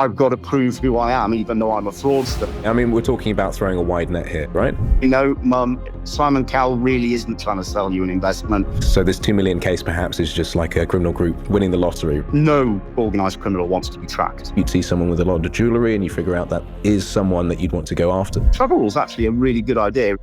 I've got to prove who I am, even though I'm a fraudster. I mean, we're talking about throwing a wide net here, right? You know, Mum, Simon Cowell really isn't trying to sell you an investment. So this 2 million case perhaps is just like a criminal group winning the lottery. No organised criminal wants to be tracked. You'd see someone with a lot of jewellery and you figure out that is someone that you'd want to go after. Travel is actually a really good idea.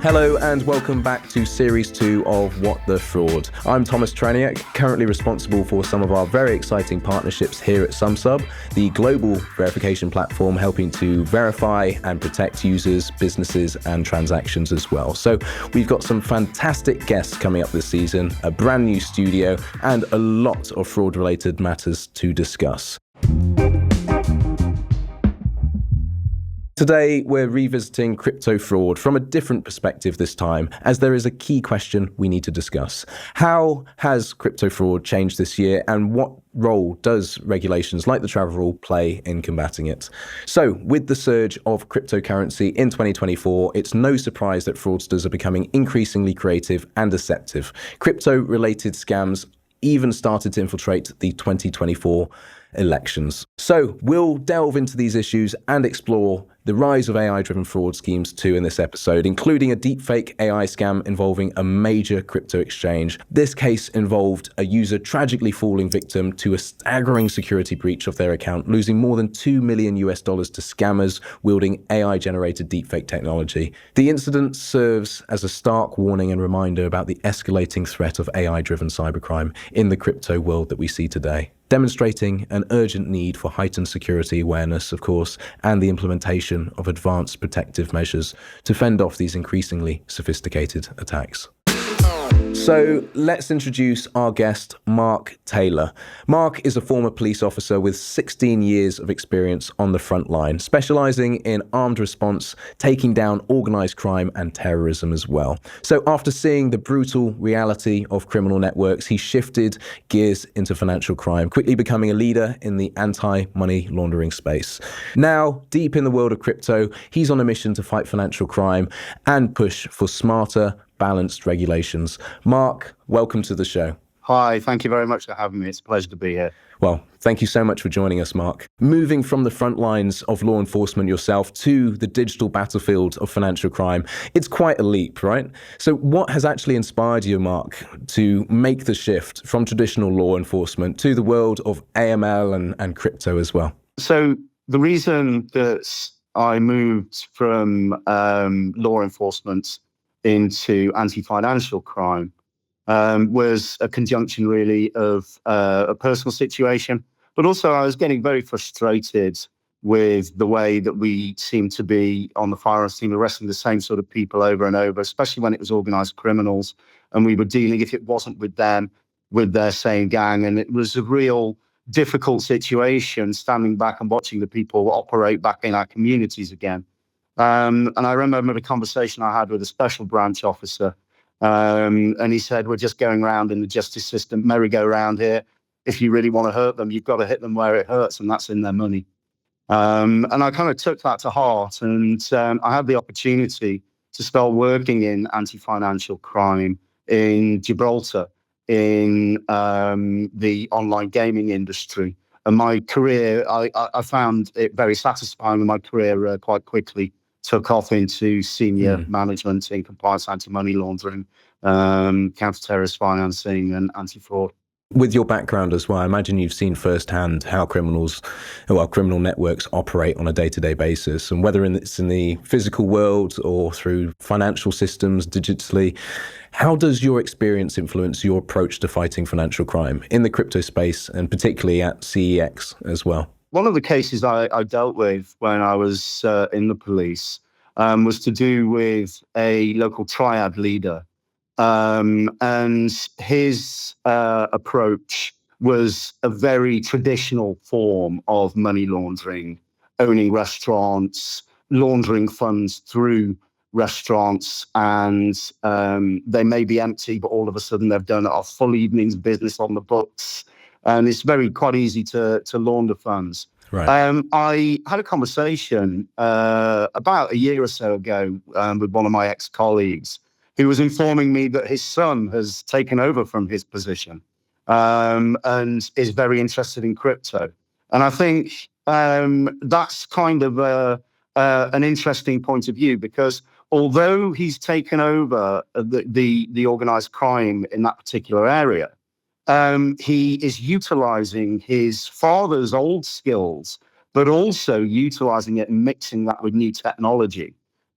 Hello and welcome back to Series 2 of What the Fraud. I'm Thomas Traniak, currently responsible for some of our very exciting partnerships here at Sumsub, the global verification platform helping to verify and protect users, businesses and transactions as well. So we've got some fantastic guests coming up this season, a brand new studio and a lot of fraud-related matters to discuss. Today, we're revisiting crypto fraud from a different perspective this time, as there is a key question we need to discuss. How has crypto fraud changed this year, and what role does regulations like the travel rule play in combating it? So, with the surge of cryptocurrency in 2024, it's no surprise that fraudsters are becoming increasingly creative and deceptive. Crypto-related scams even started to infiltrate the 2024 elections. So we'll delve into these issues and explore the rise of AI-driven fraud schemes too in this episode, including a deepfake AI scam involving a major crypto exchange. This case involved a user tragically falling victim to a staggering security breach of their account, losing more than $2 million to scammers wielding AI-generated deepfake technology. The incident serves as a stark warning and reminder about the escalating threat of AI-driven cybercrime in the crypto world that we see today, demonstrating an urgent need for heightened security awareness, of course, and the implementation of advanced protective measures to fend off these increasingly sophisticated attacks. So let's introduce our guest, Mark Taylor. Mark is a former police officer with 16 years of experience on the front line, specializing in armed response, taking down organized crime and terrorism as well. So after seeing the brutal reality of criminal networks, he shifted gears into financial crime, quickly becoming a leader in the anti-money laundering space. Now, deep in the world of crypto, he's on a mission to fight financial crime and push for smarter, balanced regulations. Mark, welcome to the show. Hi, thank you very much for having me. It's a pleasure to be here. Well, thank you so much for joining us, Mark. Moving from the front lines of law enforcement yourself to the digital battlefield of financial crime, it's quite a leap, right? So what has actually inspired you, Mark, to make the shift from traditional law enforcement to the world of AML and crypto as well? So the reason that I moved from law enforcement into anti-financial crime was a conjunction really of a personal situation, but also I was getting very frustrated with the way that we seem to be on the firearms team arresting the same sort of people over and over, especially when it was organized criminals, and we were dealing, if it wasn't with them, with their same gang. And it was a real difficult situation standing back and watching the people operate back in our communities again. And I remember the conversation I had with a special branch officer, and he said, we're just going around in the justice system merry-go-round here. If you really want to hurt them, you've got to hit them where it hurts, and that's in their money. And I kind of took that to heart, and I had the opportunity to start working in anti-financial crime in Gibraltar, in the online gaming industry. And my career, I found it very satisfying, and my career quite quickly took off into senior management in compliance, anti-money laundering, counter-terrorist financing and anti-fraud. With your background as well, I imagine you've seen firsthand how criminal networks operate on a day-to-day basis, and whether it's in the physical world or through financial systems digitally. How does your experience influence your approach to fighting financial crime in the crypto space, and particularly at CEX as well? One of the cases I dealt with when I was in the police was to do with a local triad leader. And his approach was a very traditional form of money laundering, owning restaurants, laundering funds through restaurants, and they may be empty, but all of a sudden they've done a full evening's business on the books. And it's quite easy to launder funds. Right. I had a conversation about a year or so ago with one of my ex-colleagues who was informing me that his son has taken over from his position and is very interested in crypto. And I think that's kind of an interesting point of view, because although he's taken over the organized crime in that particular area, he is utilizing his father's old skills, but also utilizing it and mixing that with new technology,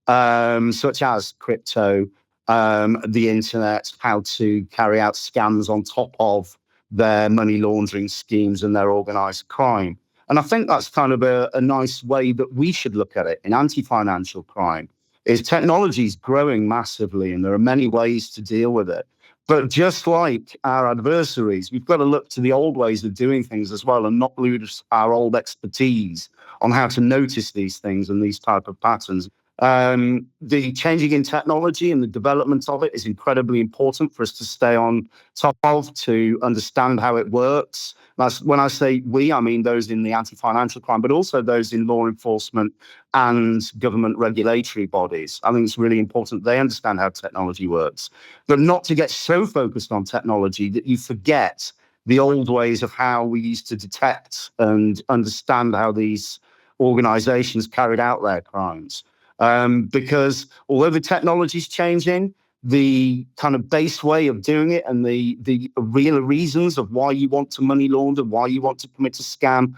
such as crypto, the internet, how to carry out scams on top of their money laundering schemes and their organized crime. And I think that's kind of a nice way that we should look at it in anti-financial crime. Is technology is growing massively, and there are many ways to deal with it. But just like our adversaries, we've got to look to the old ways of doing things as well, and not lose our old expertise on how to notice these things and these type of patterns. The changing in technology and the development of it is incredibly important for us to stay on top of, to understand how it works. That's, when I say we, I mean those in the anti-financial crime, but also those in law enforcement and government regulatory bodies. I think it's really important they understand how technology works, but not to get so focused on technology that you forget the old ways of how we used to detect and understand how these organizations carried out their crimes. Because although the technology is changing, the kind of base way of doing it and the real reasons of why you want to money launder, why you want to commit a scam,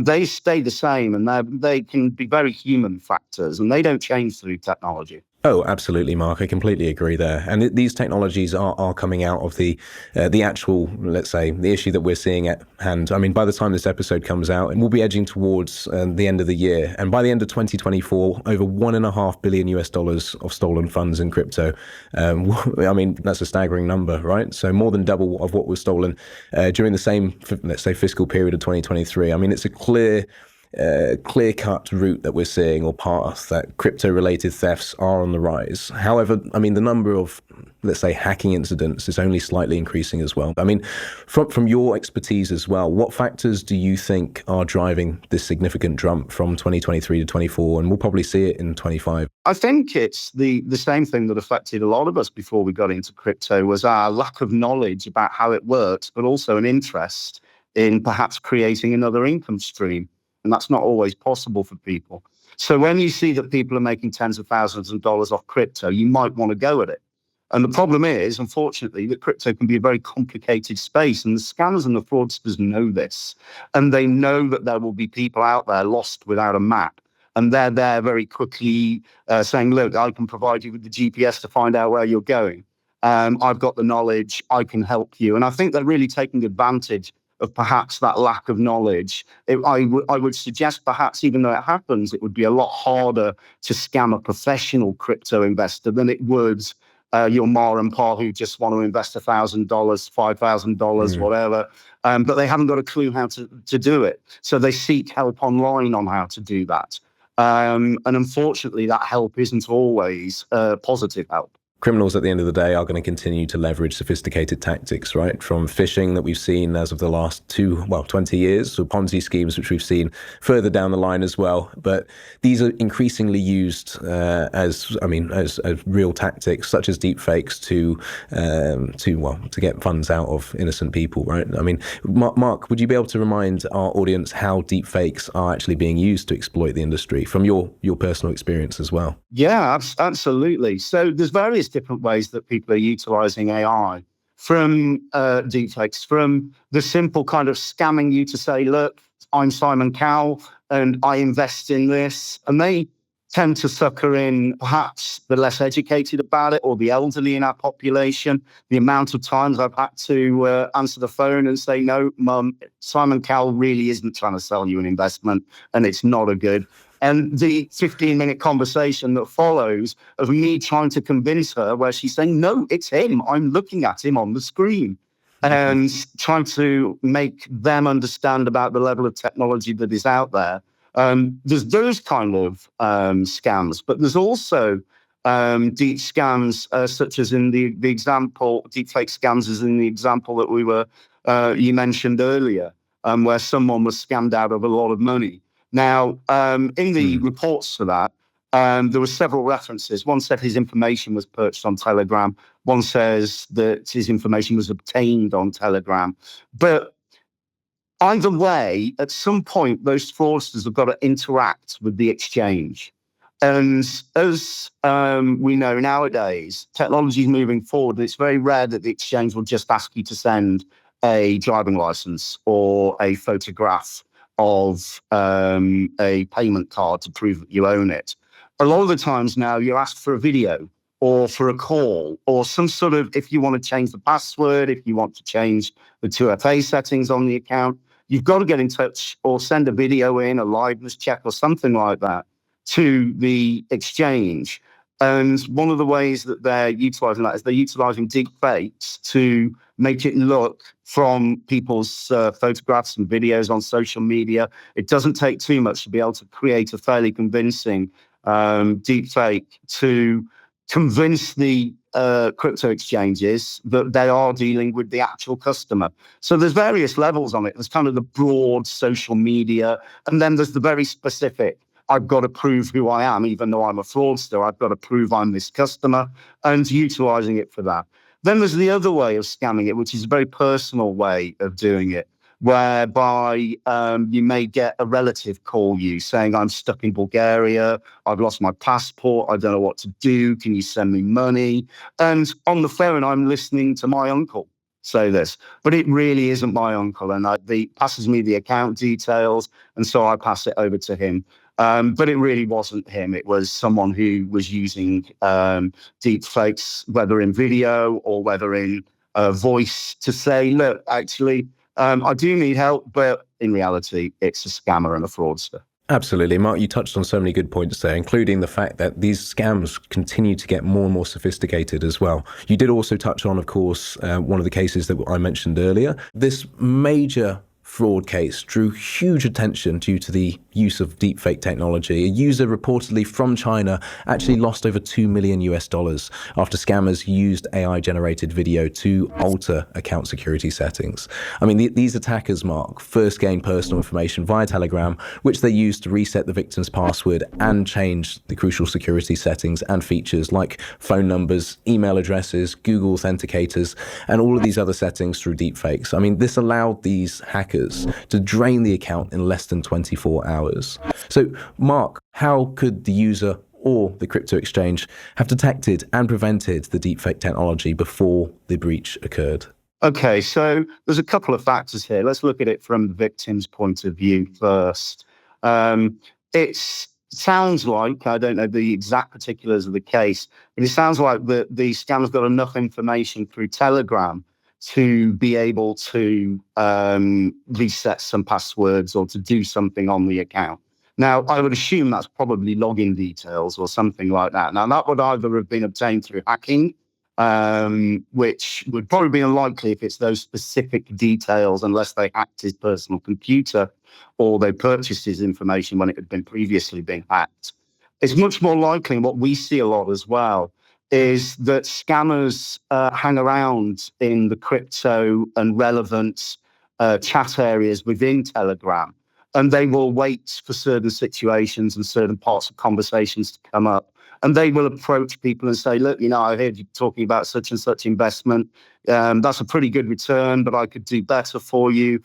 they stay the same, and they can be very human factors, and they don't change through technology. Oh, absolutely, Mark. I completely agree there. And these technologies are coming out of the actual, let's say, the issue that we're seeing at hand. I mean, by the time this episode comes out, and we'll be edging towards the end of the year. And by the end of 2024, over $1.5 billion of stolen funds in crypto. I mean, that's a staggering number, right? So more than double of what was stolen during the same, let's say, fiscal period of 2023. I mean, it's a clear-cut route that we're seeing, or path, that crypto-related thefts are on the rise. However, I mean, the number of, let's say, hacking incidents is only slightly increasing as well. I mean, from your expertise as well, what factors do you think are driving this significant jump from 2023 to 24, and we'll probably see it in 25? I think it's the same thing that affected a lot of us before we got into crypto, was our lack of knowledge about how it works, but also an interest in perhaps creating another income stream. And that's not always possible for people. So when you see that people are making tens of thousands of dollars off crypto, you might want to go at it. And the problem is, unfortunately, that crypto can be a very complicated space, and the scammers and the fraudsters know this. And they know that there will be people out there lost without a map. And they're there very quickly saying, look, I can provide you with the GPS to find out where you're going. I've got the knowledge, I can help you. And I think they're really taking advantage of perhaps that lack of knowledge. I would suggest, perhaps, even though it happens, it would be a lot harder to scam a professional crypto investor than it would your ma and pa who just want to invest $1,000, $5,000, whatever, but they haven't got a clue how to do it. So they seek help online on how to do that. And unfortunately, that help isn't always positive help. Criminals at the end of the day are going to continue to leverage sophisticated tactics, right? From phishing that we've seen as of the last 20 years, to Ponzi schemes, which we've seen further down the line as well. But these are increasingly used as real tactics, such as deepfakes to get funds out of innocent people, right? I mean, Mark, would you be able to remind our audience how deepfakes are actually being used to exploit the industry from your personal experience as well? Yeah, absolutely. So there's various different ways that people are utilizing AI, from deepfakes, from the simple kind of scamming you to say, look, I'm Simon Cowell and I invest in this. And they tend to sucker in perhaps the less educated about it, or the elderly in our population. The amount of times I've had to answer the phone and say, no, Mum, Simon Cowell really isn't trying to sell you an investment, and it's not a good. And the 15-minute conversation that follows of me trying to convince her, where she's saying, no, it's him. I'm looking at him on the screen. And trying to make them understand about the level of technology that is out there. There's those kind of scams, but there's also deep scams, such as in the example, deepfake scams is in the example that you mentioned earlier, where someone was scammed out of a lot of money. Now, in the reports for that, there were several references. One said his information was purchased on Telegram. One says that his information was obtained on Telegram. But either way, at some point, those fraudsters have got to interact with the exchange. And as we know nowadays, technology is moving forward. It's very rare that the exchange will just ask you to send a driving license or a photograph of a payment card to prove that you own it. A lot of the times now, you're asked for a video or for a call or some sort of, if you want to change the password, if you want to change the 2FA settings on the account, you've got to get in touch or send a video in, a liveness check or something like that to the exchange. And one of the ways that they're utilizing that is they're utilizing deepfakes to make it look from people's photographs and videos on social media. It doesn't take too much to be able to create a fairly convincing deepfake to convince the crypto exchanges that they are dealing with the actual customer. So there's various levels on it. There's kind of the broad social media, and then there's the very specific. I've got to prove who I am, even though I'm a fraudster. I've got to prove I'm this customer and utilizing it for that. Then there's the other way of scamming it, which is a very personal way of doing it, whereby you may get a relative call you saying, I'm stuck in Bulgaria, I've lost my passport, I don't know what to do, can you send me money? And on the phone, I'm listening to my uncle say this, but it really isn't my uncle. And he passes me the account details, and so I pass it over to him. But it really wasn't him. It was someone who was using deep fakes, whether in video or whether in voice, to say, look, actually, I do need help, but in reality, it's a scammer and a fraudster. Absolutely. Mark, you touched on so many good points there, including the fact that these scams continue to get more and more sophisticated as well. You did also touch on, of course, one of the cases that I mentioned earlier. This major fraud case drew huge attention due to the use of deepfake technology. A user reportedly from China actually lost over $2 million after scammers used AI-generated video to alter account security settings. I mean, these attackers, Mark, first gained personal information via Telegram, which they used to reset the victim's password and change the crucial security settings and features like phone numbers, email addresses, Google authenticators, and all of these other settings through deepfakes. I mean, this allowed these hackers to drain the account in less than 24 hours. So, Mark, how could the user or the crypto exchange have detected and prevented the deepfake technology before the breach occurred? Okay, so there's a couple of factors here. Let's look at it from the victim's point of view first. It sounds like, I don't know the exact particulars of the case, but it sounds like the scammer's got enough information through Telegram to be able to reset some passwords or to do something on the account. Now, I would assume that's probably login details or something like that. Now, that would either have been obtained through hacking, which would probably be unlikely if it's those specific details, unless they hacked his personal computer or they purchased his information when it had been previously being hacked. It's much more likely, and what we see a lot as well, is that scammers hang around in the crypto and relevant chat areas within Telegram, and they will wait for certain situations and certain parts of conversations to come up. And they will approach people and say, look, I heard you talking about such and such investment. That's a pretty good return, but I could do better for you.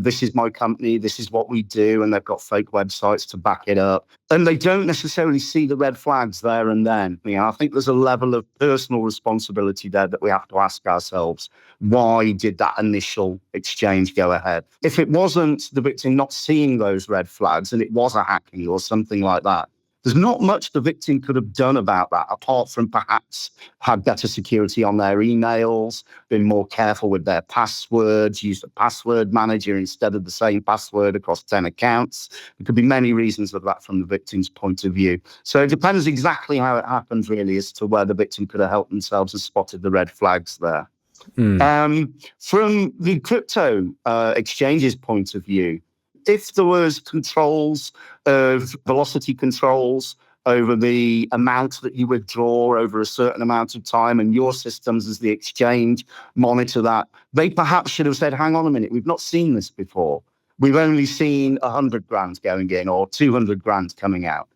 This is my company. This is what we do. And they've got fake websites to back it up. And they don't necessarily see the red flags there and then. I think there's a level of personal responsibility there that we have to ask ourselves. Why did that initial exchange go ahead? If it wasn't the victim not seeing those red flags and it was a hacking or something like that, there's not much the victim could have done about that, apart from perhaps had better security on their emails, been more careful with their passwords, used a password manager instead of the same password across 10 accounts. There could be many reasons of that from the victim's point of view. So it depends exactly how it happens, really, as to where the victim could have helped themselves and spotted the red flags there. From the crypto exchange's point of view, if there was controls of velocity controls over the amount that you withdraw over a certain amount of time, and your systems as the exchange monitor that, they perhaps should have said, hang on a minute, we've not seen this before. We've only seen 100 grand going in or 200 grand coming out.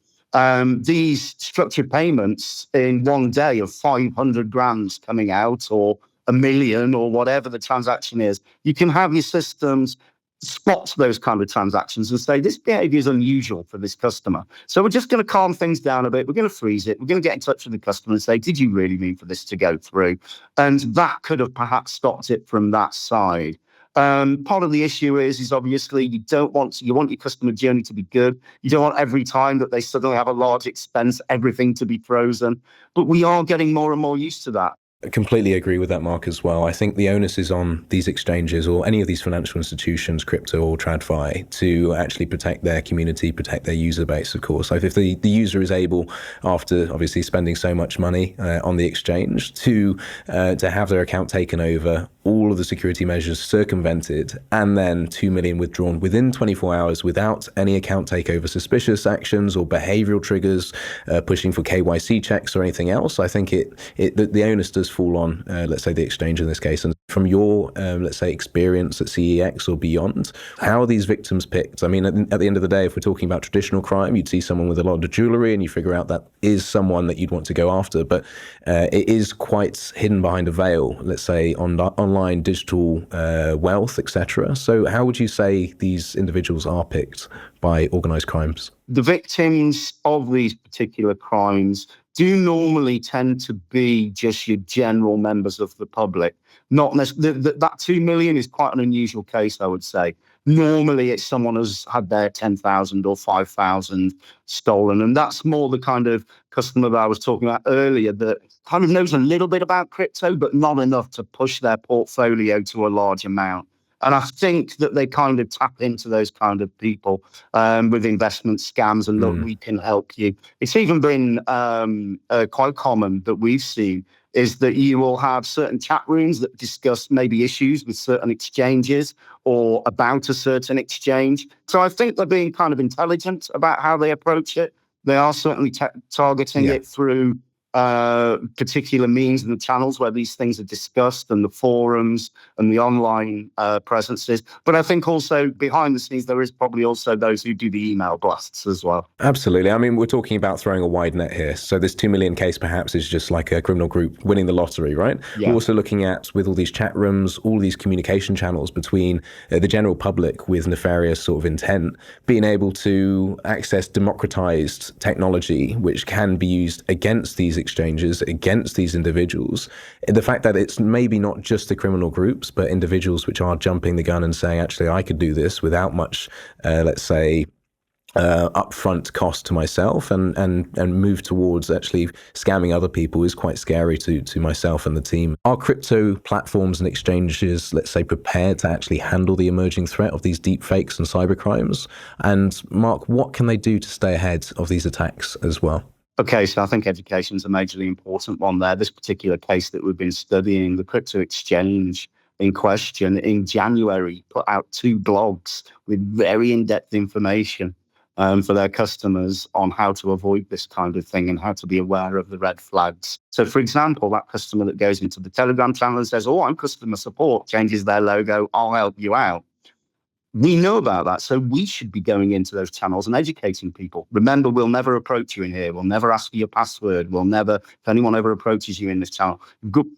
These structured payments in one day of 500 grand coming out, or 1 million, or whatever the transaction is, you can have your systems spot those kind of transactions and say, this behavior is unusual for this customer. So we're just going to calm things down a bit. We're going to freeze it. We're going to get in touch with the customer and say, did you really mean for this to go through? And that could have perhaps stopped it from that side. Part of the issue is obviously you want your customer journey to be good. You don't want every time that they suddenly have a large expense, everything to be frozen. But we are getting more and more used to that. I completely agree with that, Mark, as well. I think the onus is on these exchanges or any of these financial institutions, crypto or TradFi, to actually protect their community, protect their user base, of course. Like if the user is able, after obviously spending so much money on the exchange, to have their account taken over, all of the security measures circumvented, and then 2 million withdrawn within 24 hours without any account takeover suspicious actions or behavioral triggers, pushing for KYC checks or anything else, I think the onus does fall on, let's say, the exchange in this case. And from your, let's say, experience at CEX or beyond, how are these victims picked? I mean, at the end of the day, if we're talking about traditional crime, you'd see someone with a lot of jewelry and you figure out that is someone that you'd want to go after. But it is quite hidden behind a veil, let's say, on online digital wealth, etc. So how would you say these individuals are picked by organized crimes? The victims of these particular crimes do normally tend to be just your general members of the public. Not necessarily, that 2 million is quite an unusual case, I would say. Normally, it's someone who's had their 10,000 or 5,000 stolen. And that's more the kind of customer that I was talking about earlier that kind of knows a little bit about crypto, but not enough to push their portfolio to a large amount. And I think that they kind of tap into those kind of people with investment scams and look, we can help you. It's even been quite common that we've seen is that you will have certain chat rooms that discuss maybe issues with certain exchanges or about a certain exchange. So I think they're being kind of intelligent about how they approach it. They are certainly targeting it through particular means and the channels where these things are discussed and the forums and the online presences. But I think also behind the scenes, there is probably also those who do the email blasts as well. Absolutely. I mean, we're talking about throwing a wide net here. So this 2 million case perhaps is just like a criminal group winning the lottery, right? Yeah. We're also looking at, with all these chat rooms, all these communication channels between the general public with nefarious sort of intent, being able to access democratized technology, which can be used against these exchanges, against these individuals. The fact that it's maybe not just the criminal groups, but individuals which are jumping the gun and saying, actually, I could do this without much, let's say, upfront cost to myself and move towards actually scamming other people is quite scary to myself and the team. Are crypto platforms and exchanges, let's say, prepared to actually handle the emerging threat of these deepfakes and cybercrimes? And Mark, what can they do to stay ahead of these attacks as well? Okay, so I think education is a majorly important one there. This particular case that we've been studying, the crypto exchange in question in January put out 2 blogs with very in-depth information for their customers on how to avoid this kind of thing and how to be aware of the red flags. So, for example, that customer that goes into the Telegram channel and says, oh, I'm customer support, changes their logo, I'll help you out. We know about that, so we should be going into those channels and educating people. Remember, we'll never approach you in here. We'll never ask for your password. We'll never, if anyone ever approaches you in this channel,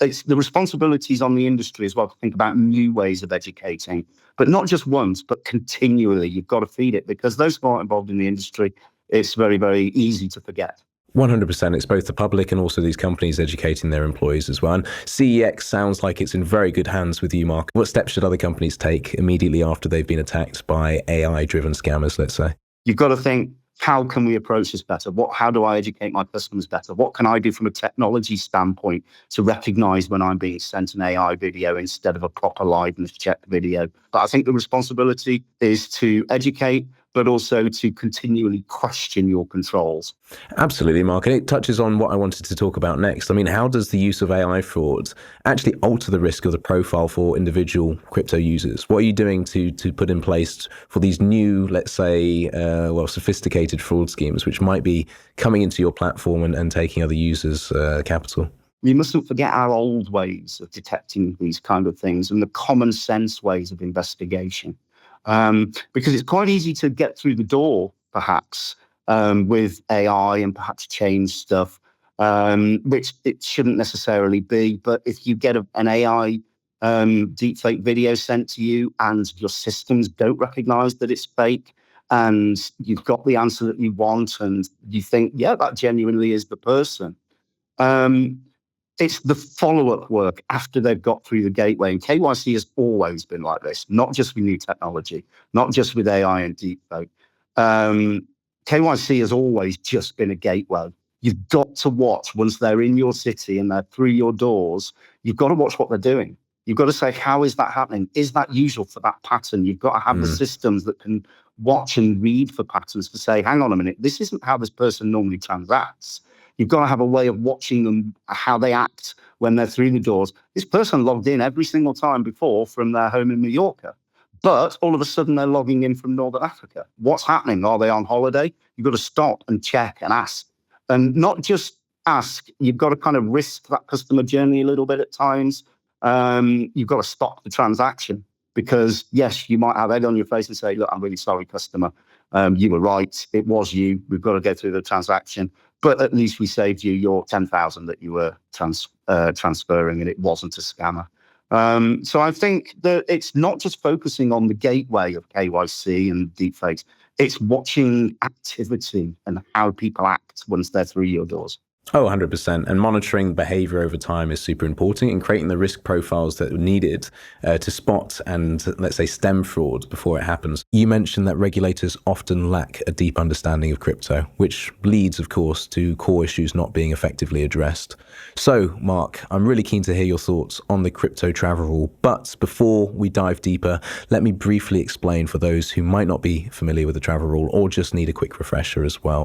it's the responsibilities on the industry as well to think about new ways of educating, but not just once, but continually. You've got to feed it because those who aren't involved in the industry, it's very, very easy to forget. 100%. It's both the public and also these companies educating their employees as well. And CEX sounds like it's in very good hands with you, Mark. What steps should other companies take immediately after they've been attacked by AI-driven scammers, let's say? You've got to think, how can we approach this better? How do I educate my customers better? What can I do from a technology standpoint to recognize when I'm being sent an AI video instead of a proper liveness check video? But I think the responsibility is to educate, but also to continually question your controls. Absolutely, Mark. And it touches on what I wanted to talk about next. I mean, how does the use of AI fraud actually alter the risk of the profile for individual crypto users? What are you doing to put in place for these new, let's say, sophisticated fraud schemes, which might be coming into your platform and taking other users' capital? We mustn't forget our old ways of detecting these kind of things and the common sense ways of investigation. Because it's quite easy to get through the door, perhaps, with AI and perhaps change stuff, which it shouldn't necessarily be. But if you get an AI deepfake video sent to you and your systems don't recognize that it's fake, and you've got the answer that you want and you think, yeah, that genuinely is the person. It's the follow-up work after they've got through the gateway. And KYC has always been like this, not just with new technology, not just with AI and deepfake. KYC has always just been a gateway. You've got to watch once they're in your city and they're through your doors. You've got to watch what they're doing. You've got to say, how is that happening? Is that usual for that pattern? You've got to have the systems that can watch and read for patterns to say, hang on a minute, this isn't how this person normally transacts. You've got to have a way of watching them, how they act when they're through the doors. This person logged in every single time before from their home in Mallorca, but all of a sudden they're logging in from Northern Africa. What's happening? Are they on holiday? You've got to stop and check and ask. And not just ask, you've got to kind of risk that customer journey a little bit at times. You've got to stop the transaction because, yes, you might have egg on your face and say, look, I'm really sorry, customer. You were right. It was you. We've got to go through the transaction. But at least we saved you your 10,000 that you were transferring, and it wasn't a scammer. So I think that it's not just focusing on the gateway of KYC and deepfakes. It's watching activity and how people act once they're through your doors. Oh, 100%. And monitoring behavior over time is super important, and creating the risk profiles that are needed to spot and, let's say, stem fraud before it happens. You mentioned that regulators often lack a deep understanding of crypto, which leads, of course, to core issues not being effectively addressed. So, Mark, I'm really keen to hear your thoughts on the crypto travel rule. But before we dive deeper, let me briefly explain for those who might not be familiar with the travel rule or just need a quick refresher as well.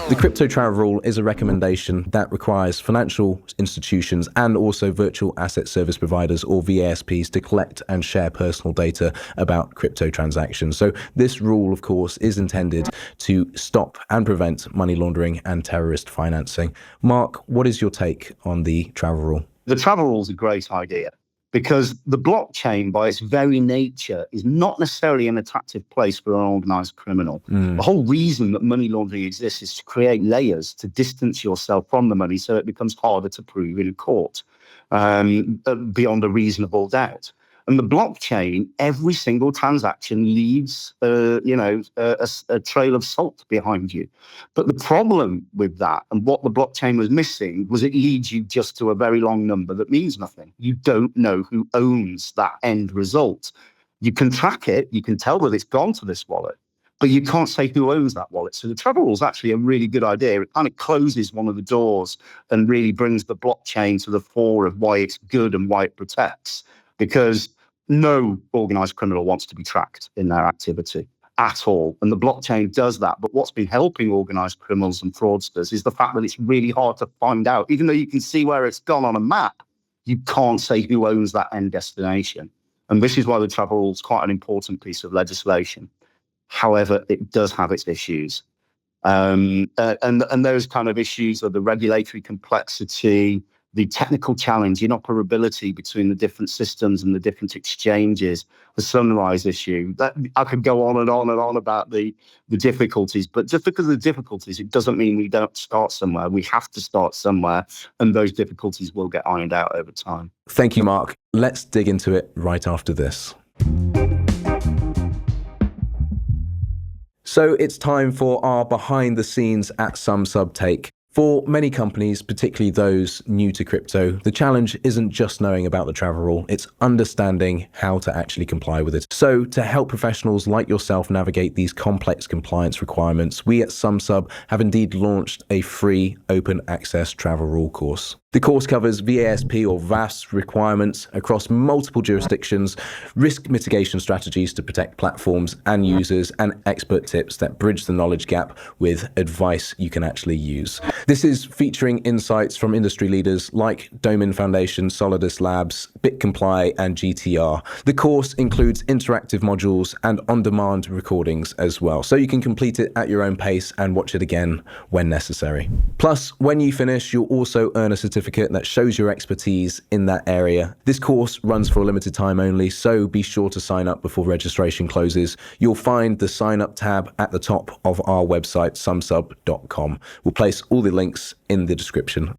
The crypto travel rule is a recommendation that requires financial institutions and also virtual asset service providers, or VASPs, to collect and share personal data about crypto transactions. So this rule, of course, is intended to stop and prevent money laundering and terrorist financing. Mark, what is your take on the travel rule? The travel rule is a great idea, because the blockchain, by its very nature, is not necessarily an attractive place for an organized criminal. The whole reason that money laundering exists is to create layers to distance yourself from the money so it becomes harder to prove in court beyond a reasonable doubt. And the blockchain, every single transaction leaves, a trail of salt behind you. But the problem with that, and what the blockchain was missing, was it leads you just to a very long number that means nothing. You don't know who owns that end result. You can track it, you can tell that it's gone to this wallet, but you can't say who owns that wallet. So the travel rule is actually a really good idea. It kind of closes one of the doors and really brings the blockchain to the fore of why it's good and why it protects. Because no organized criminal wants to be tracked in their activity at all. And the blockchain does that. But what's been helping organized criminals and fraudsters is the fact that it's really hard to find out. Even though you can see where it's gone on a map, you can't say who owns that end destination. And this is why the travel rule is quite an important piece of legislation. However, it does have its issues. And those kind of issues are the regulatory complexity, the technical challenge, interoperability between the different systems and the different exchanges, the Sunrise issue. That I could go on and on and on about the difficulties, but just because of the difficulties, it doesn't mean we don't start somewhere. We have to start somewhere, and those difficulties will get ironed out over time. Thank you, Mark. Let's dig into it right after this. So it's time for our behind the scenes at Sumsub take. For many companies, particularly those new to crypto, the challenge isn't just knowing about the travel rule, it's understanding how to actually comply with it. So to help professionals like yourself navigate these complex compliance requirements, we at Sumsub have indeed launched a free open access travel rule course. The course covers VASP or VAS requirements across multiple jurisdictions, risk mitigation strategies to protect platforms and users, and expert tips that bridge the knowledge gap with advice you can actually use. This is featuring insights from industry leaders like Domain Foundation, Solidus Labs, BitComply, and GTR. The course includes interactive modules and on-demand recordings as well, so you can complete it at your own pace and watch it again when necessary. Plus, when you finish, you'll also earn a certificate that shows your expertise in that area. This course runs for a limited time only, so be sure to sign up before registration closes. You'll find the sign up tab at the top of our website, sumsub.com. We'll place all the links in the description.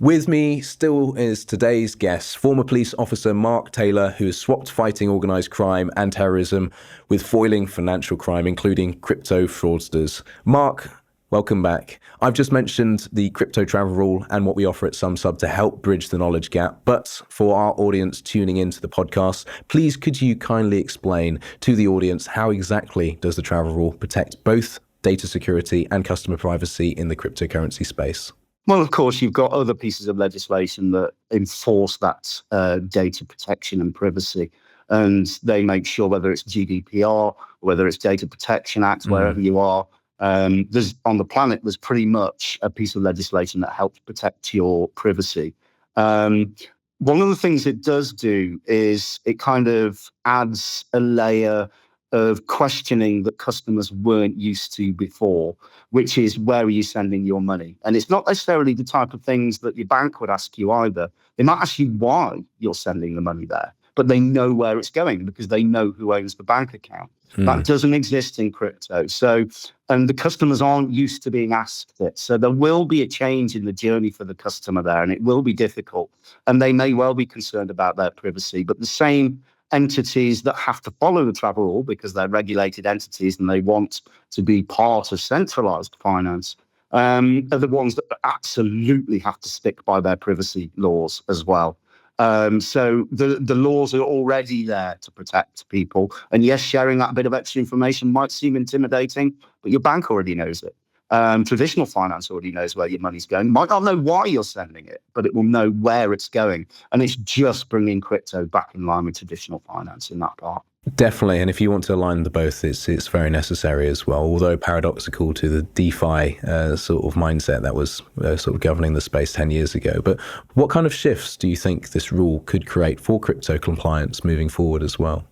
With me still is today's guest, former police officer Mark Taylor, who has swapped fighting organised crime and terrorism with foiling financial crime, including crypto fraudsters. Mark, welcome back. I've just mentioned the crypto travel rule and what we offer at Sumsub to help bridge the knowledge gap. But for our audience tuning into the podcast, please could you kindly explain to the audience how exactly does the travel rule protect both data security and customer privacy in the cryptocurrency space? Well, of course, you've got other pieces of legislation that enforce that data protection and privacy. And they make sure, whether it's GDPR, whether it's Data Protection Act, wherever you are, there's on the planet, there's pretty much a piece of legislation that helps protect your privacy. One of the things it does do is it kind of adds a layer of questioning that customers weren't used to before, which is, where are you sending your money? And it's not necessarily the type of things that your bank would ask you either. They might ask you why you're sending the money there, but they know where it's going because they know who owns the bank account. That doesn't exist in crypto. So, and the customers aren't used to being asked it. So there will be a change in the journey for the customer there, and it will be difficult. And they may well be concerned about their privacy, but the same entities that have to follow the travel rule because they're regulated entities and they want to be part of centralized finance are the ones that absolutely have to stick by their privacy laws as well. So the laws are already there to protect people. And yes, sharing that bit of extra information might seem intimidating, but your bank already knows it. Traditional finance already knows where your money's going. Might not know why you're sending it, but it will know where it's going. And it's just bringing crypto back in line with traditional finance in that part. Definitely. And if you want to align the both, it's very necessary as well, although paradoxical to the DeFi sort of mindset that was sort of governing the space 10 years ago. But what kind of shifts do you think this rule could create for crypto compliance moving forward as well?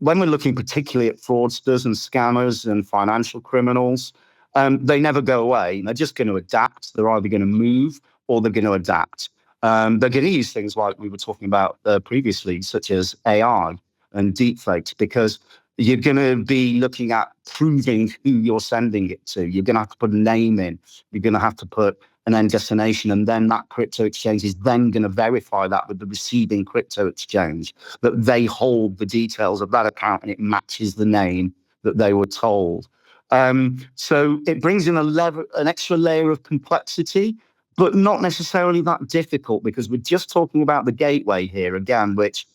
When we're looking particularly at fraudsters and scammers and financial criminals, they never go away. They're just going to adapt. They're either going to move or they're going to adapt. They're going to use things like we were talking about previously, such as AI and deepfakes, because you're going to be looking at proving who you're sending it to. You're going to have to put a name in. You're going to have to put an end destination, and then that crypto exchange is then going to verify that with the receiving crypto exchange, that they hold the details of that account and it matches the name that they were told. So it brings in an extra layer of complexity, but not necessarily that difficult, because we're just talking about the gateway here again, which,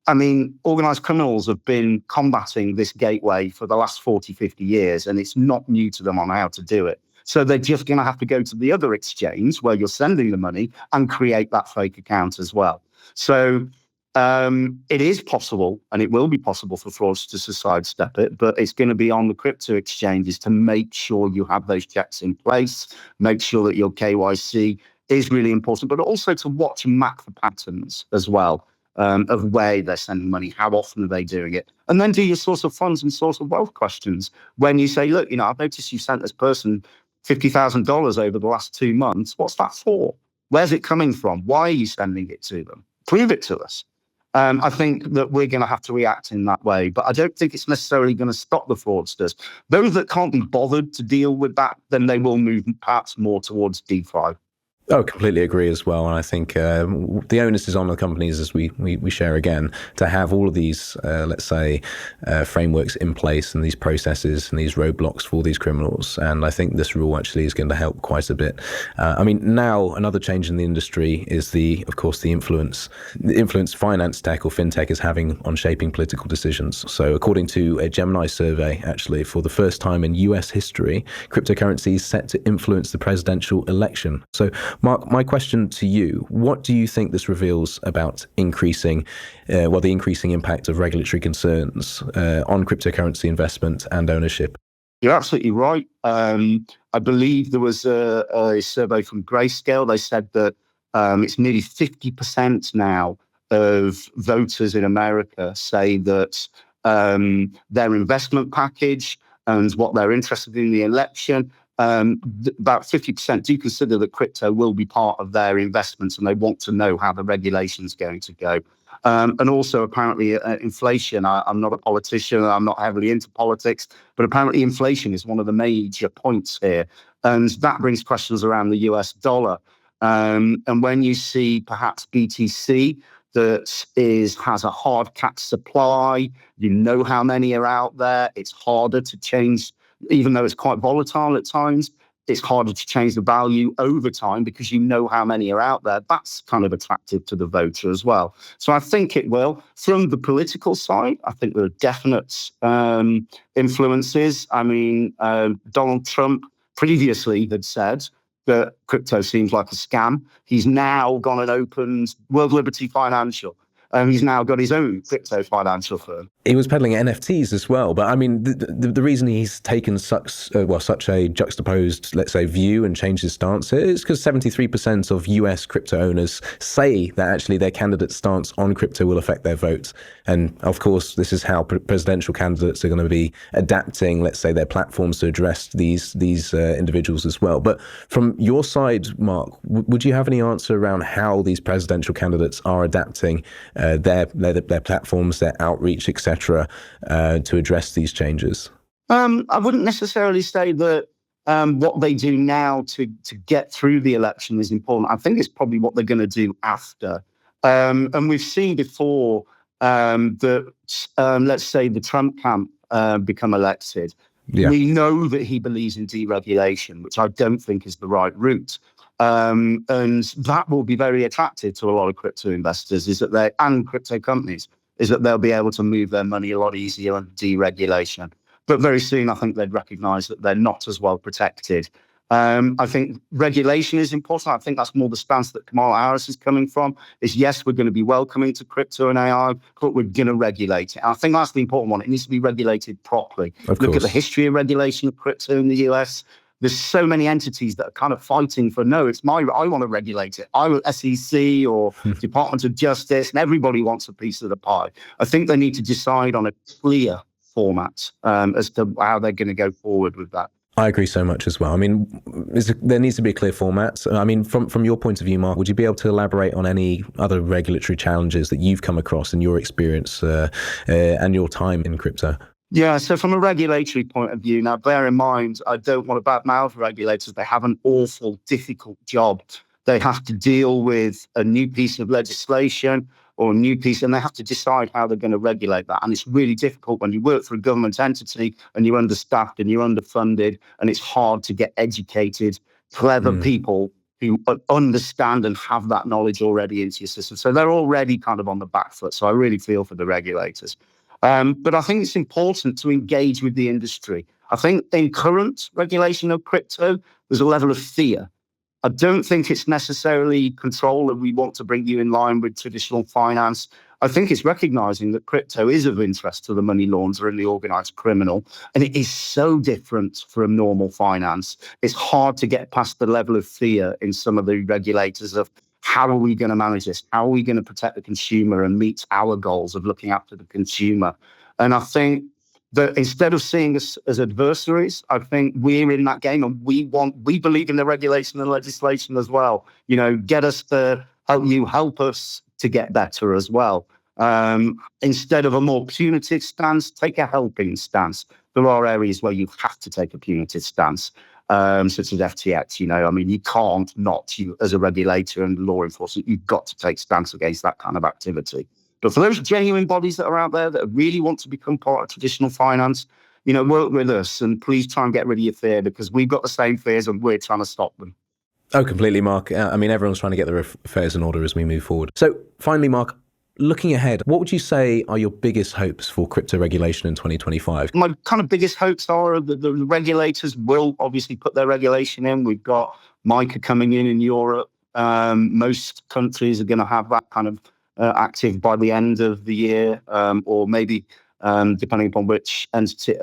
I mean, organized criminals have been combating this gateway for the last 40, 50 years, and it's not new to them on how to do it. So they're just going to have to go to the other exchange where you're sending the money and create that fake account as well. So it is possible, and it will be possible for fraudsters to sidestep it, but it's going to be on the crypto exchanges to make sure you have those checks in place, make sure that your KYC is really important, but also to watch and map the patterns as well. Of where they're sending money, how often are they doing it, and then do your source of funds and source of wealth questions. When you say, look, I've noticed you sent this person $50,000 over the last 2 months. What's that for? Where's it coming from? Why are you sending it to them? Prove it to us. I think that we're going to have to react in that way, but I don't think it's necessarily going to stop the fraudsters. Those that can't be bothered to deal with that, then they will move perhaps more towards DeFi. Oh, completely agree as well. And I think the onus is on the companies, as we share again, to have all of these, let's say, frameworks in place and these processes and these roadblocks for these criminals. And I think this rule actually is going to help quite a bit. I mean, now another change in the industry is of course, the influence finance tech or fintech is having on shaping political decisions. So according to a Gemini survey, actually, for the first time in US history, cryptocurrency is set to influence the presidential election. So Mark, my question to you, what do you think this reveals about the increasing impact of regulatory concerns on cryptocurrency investment and ownership? You're absolutely right. I believe there was a survey from Grayscale. They said that it's nearly 50% now of voters in America say that their investment package and what they're interested in the election, about 50% do consider that crypto will be part of their investments, and they want to know how the regulation is going to go. And also, apparently, inflation. I'm not a politician. I'm not heavily into politics, but apparently inflation is one of the major points here. And that brings questions around the US dollar. And when you see perhaps BTC that has a hard cap supply, you know how many are out there. It's harder to change, even though it's quite volatile at times. It's harder to change the value over time because you know how many are out there. That's kind of attractive to the voter as well. So I think it will. From the political side, I think there are definite influences. I mean, Donald Trump previously had said that crypto seems like a scam. He's now gone and opened World Liberty Financial. He's now got his own crypto financial firm. He was peddling NFTs as well. But I mean, the reason he's taken such a juxtaposed, let's say, view and changed his stance is because 73% of US crypto owners say that actually their candidate's stance on crypto will affect their vote. And of course, this is how presidential candidates are going to be adapting, let's say, their platforms to address these individuals as well. But from your side, Mark, would you have any answer around how these presidential candidates are adapting their platforms, their outreach, etc., to address these changes? I wouldn't necessarily say that what they do now to get through the election is important. I think it's probably what they're going to do after. And we've seen before that, let's say, the Trump camp become elected. Yeah. We know that he believes in deregulation, which I don't think is the right route. And that will be very attractive to a lot of crypto investors, and crypto companies, is that they'll be able to move their money a lot easier under deregulation. But very soon, I think they'd recognize that they're not as well protected. I think regulation is important. I think that's more the stance that Kamala Harris is coming from, is yes, we're going to be welcoming to crypto and AI, but we're going to regulate it. And I think that's the important one. It needs to be regulated properly. Look at the history of regulation of crypto in the US. There's so many entities that are kind of fighting for, no, I want to regulate it. I want SEC or Department of Justice, and everybody wants a piece of the pie. I think they need to decide on a clear format as to how they're going to go forward with that. I agree so much as well. I mean, there needs to be a clear format. I mean, from your point of view, Mark, would you be able to elaborate on any other regulatory challenges that you've come across in your experience and your time in crypto? Yeah, so from a regulatory point of view, now bear in mind, I don't want to badmouth regulators. They have an awful, difficult job. They have to deal with a new piece of legislation or a new piece, and they have to decide how they're going to regulate that. And it's really difficult when you work for a government entity and you're understaffed and you're underfunded, and it's hard to get educated, clever people who understand and have that knowledge already into your system. So they're already kind of on the back foot. So I really feel for the regulators. But I think it's important to engage with the industry. I think in current regulation of crypto, there's a level of fear. I don't think it's necessarily control that we want to bring you in line with traditional finance. I think it's recognizing that crypto is of interest to the money launderer and the organized criminal, and it is so different from normal finance. It's hard to get past the level of fear in some of the regulators of how are we going to manage this? How are we going to protect the consumer and meet our goals of looking after the consumer? And I think that instead of seeing us as adversaries, I think we're in that game, and we believe in the regulation and legislation as well. You know, get us to help us to get better as well. Instead of a more punitive stance, take a helping stance. There are areas where you have to take a punitive stance, such as FTX. You know, I mean, you can't not, as a regulator and law enforcement, you've got to take stance against that kind of activity. But for those genuine bodies that are out there that really want to become part of traditional finance, you know, work with us and please try and get rid of your fear, because we've got the same fears and we're trying to stop them. Oh, completely, Mark. I mean, everyone's trying to get their affairs in order as we move forward. So finally, Mark, looking ahead, what would you say are your biggest hopes for crypto regulation in 2025? My kind of biggest hopes are that the regulators will obviously put their regulation in. We've got MiCA coming in Europe. Most countries are going to have that kind of active by the end of the year, or maybe depending upon which entity,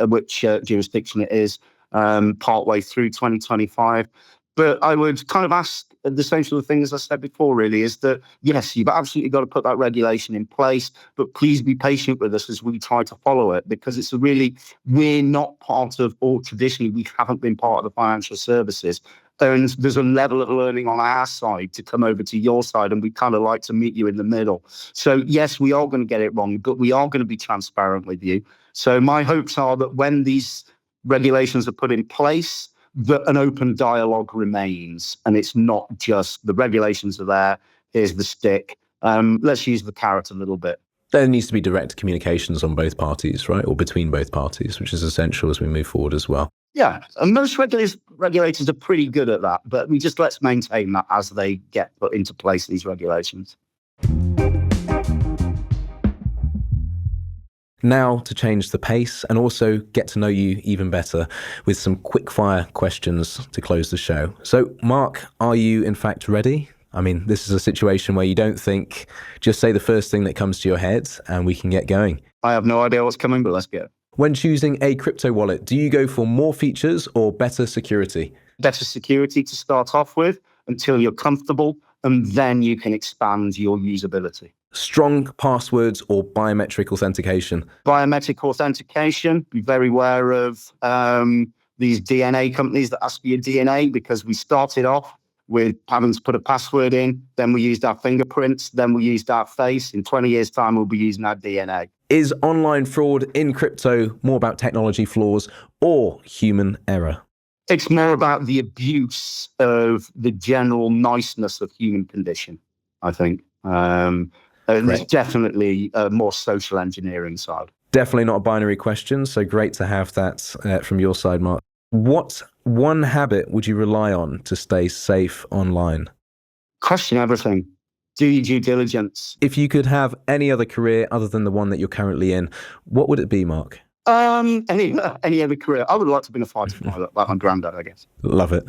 jurisdiction it is, partway through 2025. But I would kind of ask the same sort of thing as I said before, really, is that, yes, you've absolutely got to put that regulation in place, but please be patient with us as we try to follow it, because it's we're not part of, or traditionally, we haven't been part of the financial services. And there's a level of learning on our side to come over to your side, and we kind of like to meet you in the middle. So, yes, we are going to get it wrong, but we are going to be transparent with you. So my hopes are that when these regulations are put in place, that an open dialogue remains, and it's not just the regulations are there, here's the stick. Let's use the carrot a little bit. There needs to be direct communications on both parties, right? Or between both parties, which is essential as we move forward as well. Yeah, and most regulators are pretty good at that, but let's maintain that as they get put into place, these regulations. Now to change the pace and also get to know you even better with some quickfire questions to close the show. So, Mark, are you in fact ready? I mean, this is a situation where you don't think, just say the first thing that comes to your head and we can get going. I have no idea what's coming, but let's go. When choosing a crypto wallet, do you go for more features or better security? Better security to start off with until you're comfortable, and then you can expand your usability. Strong passwords or biometric authentication? Biometric authentication, be very aware of these DNA companies that ask for your DNA, because we started off with having to put a password in, then we used our fingerprints, then we used our face. In 20 years' time, we'll be using our DNA. Is online fraud in crypto more about technology flaws or human error? It's more about the abuse of the general niceness of human condition, I think. There's definitely a more social engineering side. Definitely not a binary question, so great to have that from your side, Mark. What one habit would you rely on to stay safe online? Question everything. Do your due diligence. If you could have any other career other than the one that you're currently in, what would it be, Mark? Any other career. I would like to be a fighter pilot, like my granddad, I guess. Love it.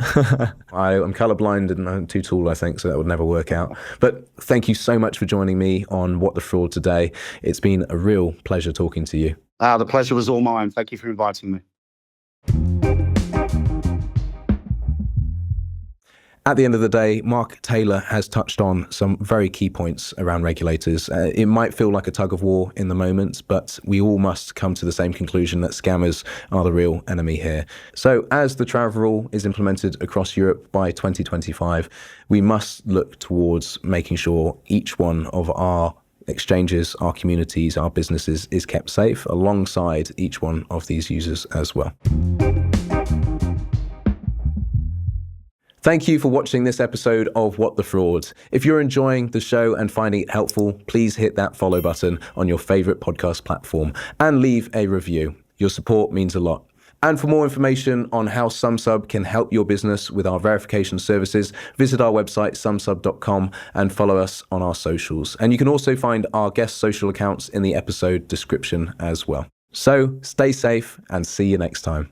I'm colorblind and I'm too tall, I think, so that would never work out. But thank you so much for joining me on What the Fraud today. It's been a real pleasure talking to you. The pleasure was all mine. Thank you for inviting me. At the end of the day, Mark Taylor has touched on some very key points around regulators. It might feel like a tug of war in the moment, but we all must come to the same conclusion that scammers are the real enemy here. So as the travel rule is implemented across Europe by 2025, we must look towards making sure each one of our exchanges, our communities, our businesses is kept safe alongside each one of these users as well. Thank you for watching this episode of What the Fraud. If you're enjoying the show and finding it helpful, please hit that follow button on your favorite podcast platform and leave a review. Your support means a lot. And for more information on how Sumsub can help your business with our verification services, visit our website, sumsub.com, and follow us on our socials. And you can also find our guest social accounts in the episode description as well. So stay safe and see you next time.